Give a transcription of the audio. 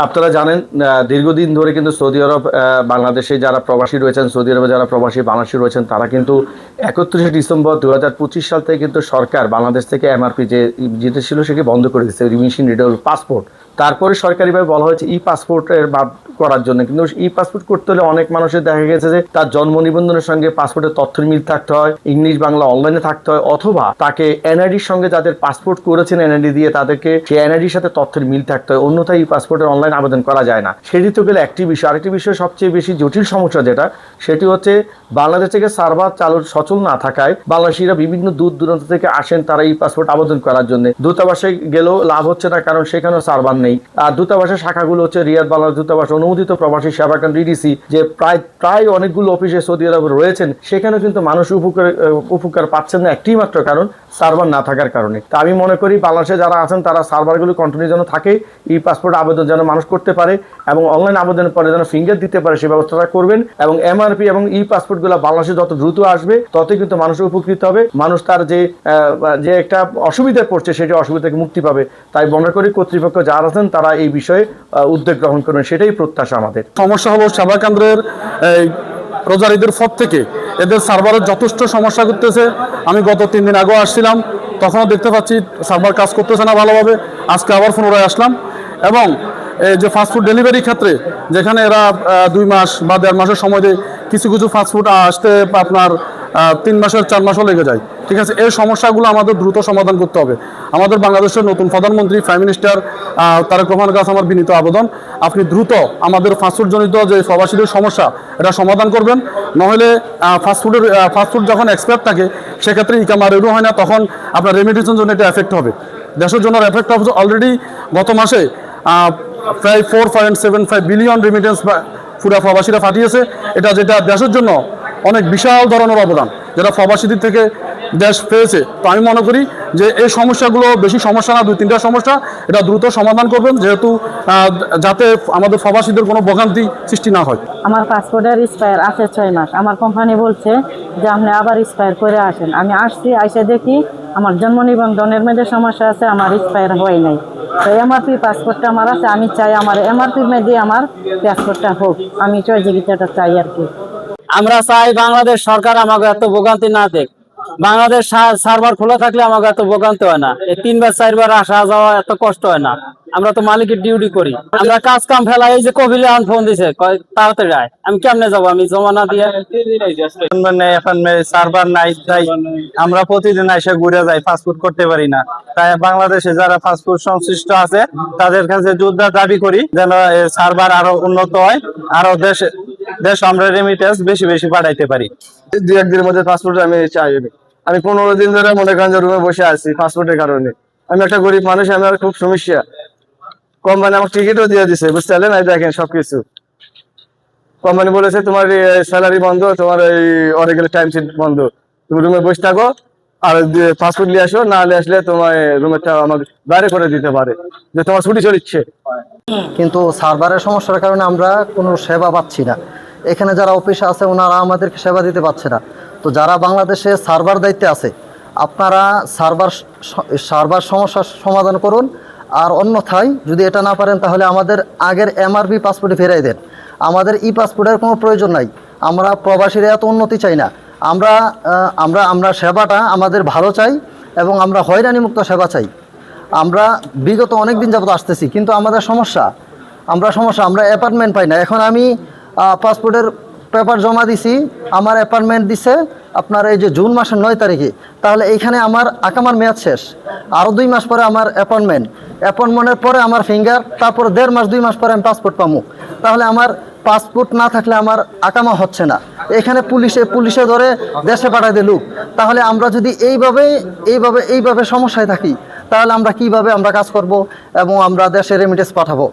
আপনারা জানেন দীর্ঘদিন ধরে কিন্তু সৌদি আরব বাংলাদেশে যারা প্রবাসী রয়েছেন, সৌদি আরবে যারা প্রবাসী বাংলাদেশি রয়েছেন, তারা কিন্তু 31শে ডিসেম্বর 2025 সাল থেকে কিন্তু সরকার বাংলাদেশ থেকে এমআরপি যেটা ছিল সেকে বন্ধ করে দিচ্ছে, রিমিশন রিডেবল পাসপোর্ট। তারপরে সরকারিভাবে বলা হয়েছে ই পাসপোর্টের বাদ করার জন্য, কিন্তু ই পাসপোর্ট করতে হলে অনেক মানুষের দেখা গেছে যে তার জন্ম নিবন্ধনের সঙ্গে পাসপোর্টের তথ্যের মিল থাকতে হয়, ইংলিশ বাংলা অনলাইনে থাকতে হয়, অথবা তাকে এনআইডির সঙ্গে যাদের পাসপোর্ট করেছেন এনআইডি দিয়ে তাদেরকে সেই এনআইডির সাথে তথ্যের মিল থাকতে হয়, অন্যথায় ই পাসপোর্টের অনলাইন আবেদন করা যায় না। সেটি তো গেলে একটি বিষয়। আরেকটি বিষয়, সবচেয়ে বেশি জটিল সমস্যা যেটা, সেটি হচ্ছে বাংলাদেশ থেকে সার্ভার সচল না থাকায় বাংলাদেশিরা বিভিন্ন দূর দূরান্ত থেকে আসেন তারা ই পাসপোর্ট আবেদন করার জন্য। দূতাবাসে গেলেও লাভ হচ্ছে না, কারণ সেখানেও সার্ভার নেই। আর দূতাবাসের শাখাগুলো হচ্ছে রিয়াদ বাংলাদেশ দূতাবাস, অনুমোদিত প্রবাসী সেবা কেন্দ্র ডিডিসি, যে প্রায় অনেকগুলো অফিসে সৌদি আরবে রয়েছেন, সেখানেও কিন্তু মানুষ উপকার পাচ্ছেন না, একটি মাত্র কারণ সার্ভার না থাকার কারণে। তা আমি মনে করি বাংলাদেশে যারা আছেন তারা সার্ভারগুলো কন্টিনিউ যেন থাকে, ই পাসপোর্ট আবেদন যেন মানুষ করতে পারে এবং অনলাইন আবেদনের পরে যেন ফিঙ্গার দিতে পারে, সেই ব্যবস্থাটা করবেন। এবং এমআরপি এবং ই পাসপোর্টগুলো বাংলাদেশে যত দ্রুত আসবে ততই কিন্তু মানুষ উপকৃত হবে, মানুষ তার যে একটা অসুবিধায় পড়ছে সেটি অসুবিধা থেকে মুক্তি পাবে। তাই মনে করি কর্তৃপক্ষ যারা আছেন তারা এই বিষয়ে উদ্যোগ গ্রহণ করবেন, সেটাই প্রত্যাশা আমাদের। সমস্যা হলো সেবা কেন্দ্রের রোজার ঈদের পর থেকে এদের সার্ভারের যথেষ্ট সমস্যা করতেছে। আমি গত 3 দিন আগেও আসছিলাম, তখনও দেখতে পাচ্ছি সার্ভার কাজ করতেছে না ভালোভাবে। আজকে আবার পুনরায় আসলাম, এবং যে ফাস্টফুড ডেলিভারি ক্ষেত্রে যেখানে এরা 2 মাস বা 1.5 মাসের সময় দেয়, কিছু কিছু ফাস্টফুড আসতে আপনার 3 মাসের 4 মাসও লেগে যায়। ঠিক আছে, এই সমস্যাগুলো আমাদের দ্রুত সমাধান করতে হবে। আমাদের বাংলাদেশের নতুন প্রধানমন্ত্রী প্রাইম মিনিস্টার তারেক রহমানের কাছে আমার বিনীত আবেদন, আপনি দ্রুত আমাদের ফাস্টফুডজনিত যে প্রবাসীদের সমস্যা এটা সমাধান করবেন। নহলে ফাস্টফুড যখন এক্সপায়ার থাকে সেক্ষেত্রে ইকামা রেডু হয় না, তখন আপনার রেমিটেন্সের জন্য এটা এফেক্ট হবে, দেশের জন্য এফেক্ট হবে। অলরেডি গত মাসে প্রায় 4.75 বিলিয়ন রেমিটেন্স পুরা প্রবাসীরা পাঠিয়েছে, যেটা দেশের জন্য অনেক বিশাল ধরনের অবদান যেটা প্রবাসীদের থেকে দেশ পেয়েছে। তো আমি মনে করি যে এই সমস্যাগুলো বেশি সমস্যা না, 2-3টা সমস্যা, এটা দ্রুত সমাধান করবেন, যেহেতু যাতে আমাদের প্রবাসীদের কোনো ভোগান্তি সৃষ্টি না হয়। আমার পাসপোর্টের এক্সপায়ার আছে 6 মাস। আমার কোম্পানি বলছে যে আপনি আবার এক্সপায়ার করে আসেন। আমি আসছি, আইসে দেখি আমার জন্ম নিবন্ধনের মধ্যে সমস্যা আছে, আমার এক্সপায়ার হয় নাই। তো এমআরপি পাসপোর্টটা আমার আছে, আমি চাই আমার এমআরপির মধ্যে আমার পাসপোর্টটা হোক। আমি সহযোগিতাটা চাই আর কি। আমরা চাই বাংলাদেশ সরকার আমাকে এত ভোগান্তি না দেখ। বাংলাদেশ সার্ভার খোলা থাকলে আমাকে এত ভোগান্তি হয় না, এই 3 বার 4 বার আসা যাওয়া এত কষ্ট হয় না। আমরা তো মালিকের ডিউটি করি, আমরা কাজ কাম ফেলা। এই যে কবিলে ফোন দিছে তাড়াতাড়ি যায়, আমি কেমনে যাবো? আমি জমা না দিয়ে এখন সার্ভার নাই, তাই আমরা প্রতিদিন এসে ঘুরে যাই, পাসপোর্ট করতে পারি না। তাই বাংলাদেশে যারা পাসপোর্ট সংশ্লিষ্ট আছে তাদের কাছে জোরদার দাবি করি যেন সার্ভার আরো উন্নত হয়, আরো দেশ আমরা রেমিটেন্স বেশি বেশি পাঠাইতে পারি। 2-1 দিনের মধ্যে পাসপোর্ট আমি চাই। আমি 15 দিন ধরে মনে করেন যে রুমে বসে আছি পাসপোর্টের কারণে। আমি একটা গরিব মানুষ, আমার খুব সমস্যা। কোম্পানি আমাকে টিকিটও দিয়ে দিছে, বুঝতে পারলেন? এই দেখেন সবকিছু। কোম্পানি বলেছে তোমার স্যালারি বন্ধ, তোমার এই অরেগুলার টাইম শিট বন্ধ, তুমি রুমে বসে থাকো আর পাসপোর্ট নিয়ে আসো, না নিয়ে আসলে তোমার রুমেরটা আমাকে বাইরে করে দিতে পারে, যে তোমার ছুটি চলিচ্ছে। কিন্তু সার্ভারের সমস্যার কারণে আমরা কোনো সেবা পাচ্ছি না। এখানে যারা অফিসে আছে ওনারা আমাদেরকে সেবা দিতে পারছে না। তো যারা বাংলাদেশে সার্ভার দায়িত্বে আছে, আপনারা সার্ভার সমস্যার সমাধান করুন। আর অন্যথায় যদি এটা না পারেন তাহলে আমাদের আগের এমআরপি পাসপোর্টে ফেরাই দেন। আমাদের ই পাসপোর্টের কোনো প্রয়োজন নাই। আমরা প্রবাসীরা এত উন্নতি চাই না। আমরা সেবাটা আমাদের ভালো চাই এবং আমরা হয়রানিমুক্ত সেবা চাই। আমরা বিগত অনেক দিন যাবত আসতেছি, কিন্তু আমাদের আমরা অ্যাপার্টমেন্ট পাই না। এখন আমি পাসপোর্টের পেপার জমা দিছি, আমার অ্যাপার্টমেন্ট দিছে আপনার এই যে জুন মাসের 9 তারিখে। তাহলে এইখানে আমার আকামার মেয়াদ শেষ, আরও 2 মাস পরে আমার অ্যাপয়েন্টমেন্টের পরে আমার ফিঙ্গার, তারপরে 1.5 মাস 2 মাস পরে আমি পাসপোর্ট পাবো। তাহলে আমার পাসপোর্ট না থাকলে আমার আকামা হচ্ছে না। এখানে পুলিশে ধরে দেশে পাঠায় দেয় লোক। তাহলে আমরা যদি এইভাবে সমস্যায় থাকি, তাহলে আমরা কিভাবে কাজ করব এবং আমরা দেশে রেমিটেন্স পাঠাবো?